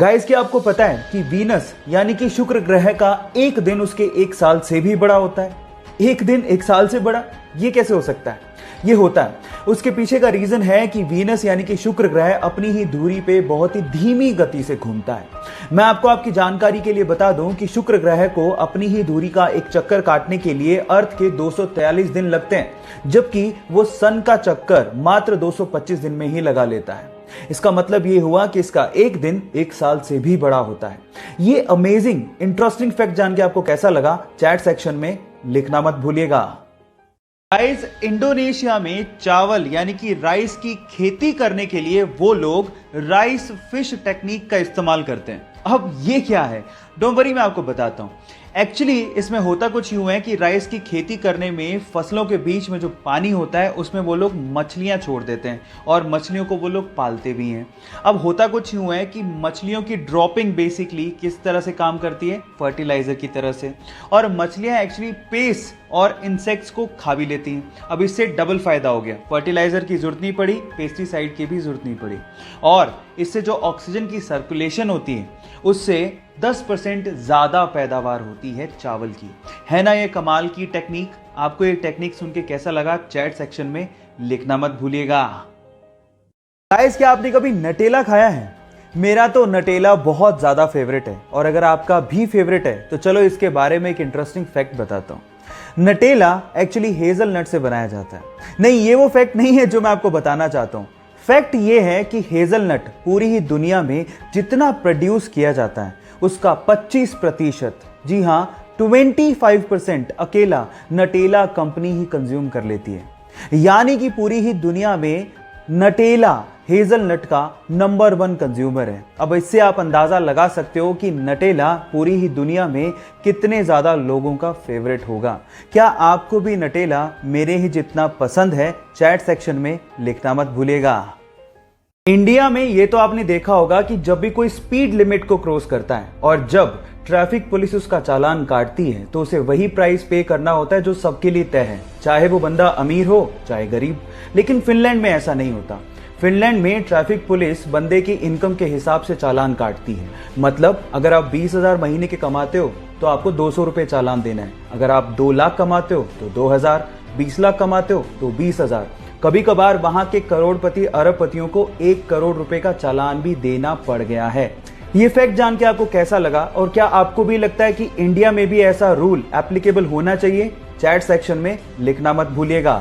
Guys, क्या आपको पता है कि वीनस यानी कि शुक्र ग्रह का एक दिन उसके एक साल से भी बड़ा होता है। एक दिन एक साल से बड़ा, ये कैसे हो सकता है? ये होता है, उसके पीछे का रीजन है कि वीनस यानी कि शुक्र ग्रह अपनी ही दूरी पे बहुत ही धीमी गति से घूमता है। मैं आपको आपकी जानकारी के लिए बता दूं कि शुक्र ग्रह को अपनी ही दूरी का एक चक्कर काटने के लिए अर्थ के 243 दिन लगते हैं, जबकि वो सन का चक्कर मात्र 225 दिन में ही लगा लेता है। इसका मतलब ये हुआ कि इसका एक दिन एक साल से भी बड़ा होता है। ये अमेजिंग इंटरेस्टिंग फैक्ट जान के आपको कैसा लगा, चैट सेक्शन में लिखना मत भूलिएगा। गाइस, इंडोनेशिया में चावल यानी कि राइस की खेती करने के लिए वो लोग राइस फिश टेक्निक का इस्तेमाल करते हैं। अब ये क्या है, डोंट वरी, मैं आपको बताता हूं। एक्चुअली इसमें होता कुछ यूं है कि राइस की खेती करने में फसलों के बीच में जो पानी होता है उसमें वो लोग मछलियां छोड़ देते हैं और मछलियों को वो लोग पालते भी हैं। अब होता कुछ यूं है कि मछलियों की ड्रॉपिंग बेसिकली किस तरह से काम करती है, फर्टिलाइजर की तरह से, और मछलियां एक्चुअली पेस्ट और इंसेक्ट्स को खा भी लेती हैं। अब इससे डबल फायदा हो गया, फर्टिलाइजर की जरूरत नहीं पड़ी, पेस्टिसाइड की भी जरूरत नहीं पड़ी, और इससे जो ऑक्सीजन की सर्कुलेशन होती है उससे 10% ज्यादा पैदावार होती है चावल की। है ना ये कमाल की टेक्निक? आपको ये टेक्निक सुन के कैसा लगा, चैट सेक्शन में लिखना मत भूलिएगा। गाइस, क्या आपने कभी नटेला खाया है? मेरा तो नटेला बहुत ज्यादा फेवरेट है, और अगर आपका भी फेवरेट है तो चलो इसके बारे में एक इंटरेस्टिंग फैक्ट बताता हूं। नटेला एक्चुअली हेजलनट से बनाया जाता है। नहीं, ये वो फैक्ट नहीं है जो मैं आपको बताना चाहता हूं। फैक्ट ये है कि हेजलनट पूरी ही दुनिया में जितना प्रोड्यूस किया जाता है उसका 25%, जी हां 25% अकेला नटेला कंपनी ही कंज्यूम कर लेती है। यानी कि पूरी ही दुनिया में नटेला हेजलनट का नंबर 1 कंज्यूमर है। अब इससे आप अंदाजा लगा सकते हो कि नटेला पूरी ही दुनिया में कितने ज्यादा लोगों का फेवरेट होगा। क्या आपको भी नटेला मेरे ही जितना पसंद है? चैट सेक्शन में लिखना मत भूलिएगा। इंडिया में ये तो आपने देखा होगा कि जब भी कोई स्पीड लिमिट को क्रॉस करता है और जब ट्रैफिक पुलिस उसका चालान काटती है तो उसे वही प्राइस पे करना होता है जो सबके लिए तय है, चाहे वो बंदा अमीर हो चाहे गरीब। लेकिन फिनलैंड में ऐसा नहीं होता। फिनलैंड में ट्रैफिक पुलिस बंदे की इनकम के हिसाब से चालान काटती है। मतलब अगर आप 20,000 महीने के कमाते हो तो आपको 200 रुपए चालान देना है। अगर आप 2 लाख कमाते हो तो 2,000, 20 लाख कमाते हो तो 20,000। कभी कभार वहां के करोड़पति अरबपतियों को 1 करोड़ रुपए का चालान भी देना पड़ गया है। ये फैक्ट जान के आपको कैसा लगा, और क्या आपको भी लगता है कि इंडिया में भी ऐसा रूल एप्लीकेबल होना चाहिए? चैट सेक्शन में लिखना मत भूलिएगा।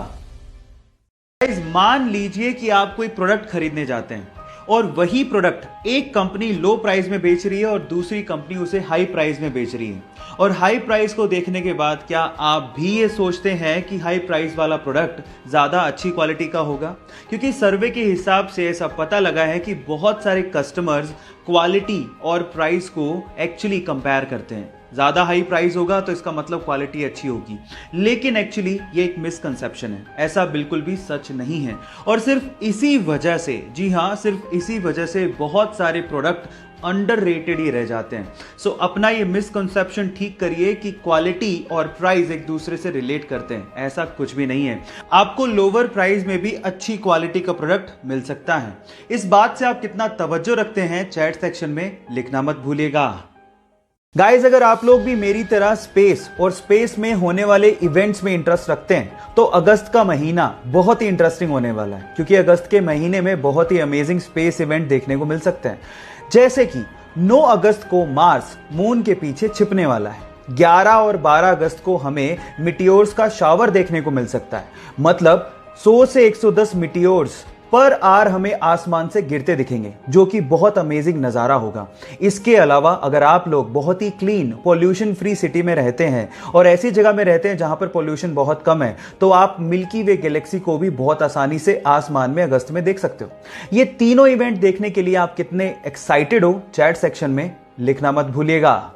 मान लीजिए कि आप कोई प्रोडक्ट खरीदने जाते हैं और वही प्रोडक्ट एक कंपनी लो प्राइस में बेच रही है और दूसरी कंपनी उसे हाई प्राइस में बेच रही है, और हाई प्राइस को देखने के बाद क्या आप भी ये सोचते हैं कि हाई प्राइस वाला प्रोडक्ट ज्यादा अच्छी क्वालिटी का होगा? क्योंकि सर्वे के हिसाब से ऐसा पता लगा है कि बहुत सारे कस्टमर्स क्वालिटी और प्राइस को एक्चुअली कंपेयर करते हैं। ज्यादा हाई प्राइस होगा तो इसका मतलब क्वालिटी अच्छी होगी, लेकिन एक्चुअली ये एक मिसकंसेप्शन है। ऐसा बिल्कुल भी सच नहीं है, और सिर्फ इसी वजह से, जी हां, सिर्फ इसी वजह से बहुत सारे प्रोडक्ट अंडररेटेड ही रह जाते हैं। सो अपना ये मिसकंसेप्शन ठीक करिए कि क्वालिटी और प्राइस एक दूसरे से रिलेट करते हैं। ऐसा कुछ भी नहीं है। आपको लोअर प्राइस में भी अच्छी क्वालिटी का प्रोडक्ट मिल सकता है। इस बात से आप कितना तवज्जो रखते हैं, चैट सेक्शन में लिखना मत भूलिएगा। गाइस, अगर आप लोग भी मेरी तरह स्पेस और स्पेस में होने वाले इवेंट्स में इंटरेस्ट रखते हैं तो अगस्त का महीना बहुत ही इंटरेस्टिंग होने वाला है, क्योंकि अगस्त के महीने में बहुत ही अमेजिंग स्पेस इवेंट देखने को मिल सकते हैं। जैसे कि 9 अगस्त को मार्स मून के पीछे छिपने वाला है। 11 और 12 अगस्त को हमें मिटियोर्स का शावर देखने को मिल सकता है। मतलब 100 से 110 मिटियोर्स पर आर हमें आसमान से गिरते दिखेंगे, जो कि बहुत अमेजिंग नजारा होगा। इसके अलावा अगर आप लोग बहुत ही क्लीन पॉल्यूशन फ्री सिटी में रहते हैं और ऐसी जगह में रहते हैं जहां पर पॉल्यूशन बहुत कम है, तो आप मिल्की वे गैलेक्सी को भी बहुत आसानी से आसमान में अगस्त में देख सकते हो। ये तीनों इवेंट देखने के लिए आप कितने एक्साइटेड हो, चैट सेक्शन में लिखना मत भूलिएगा।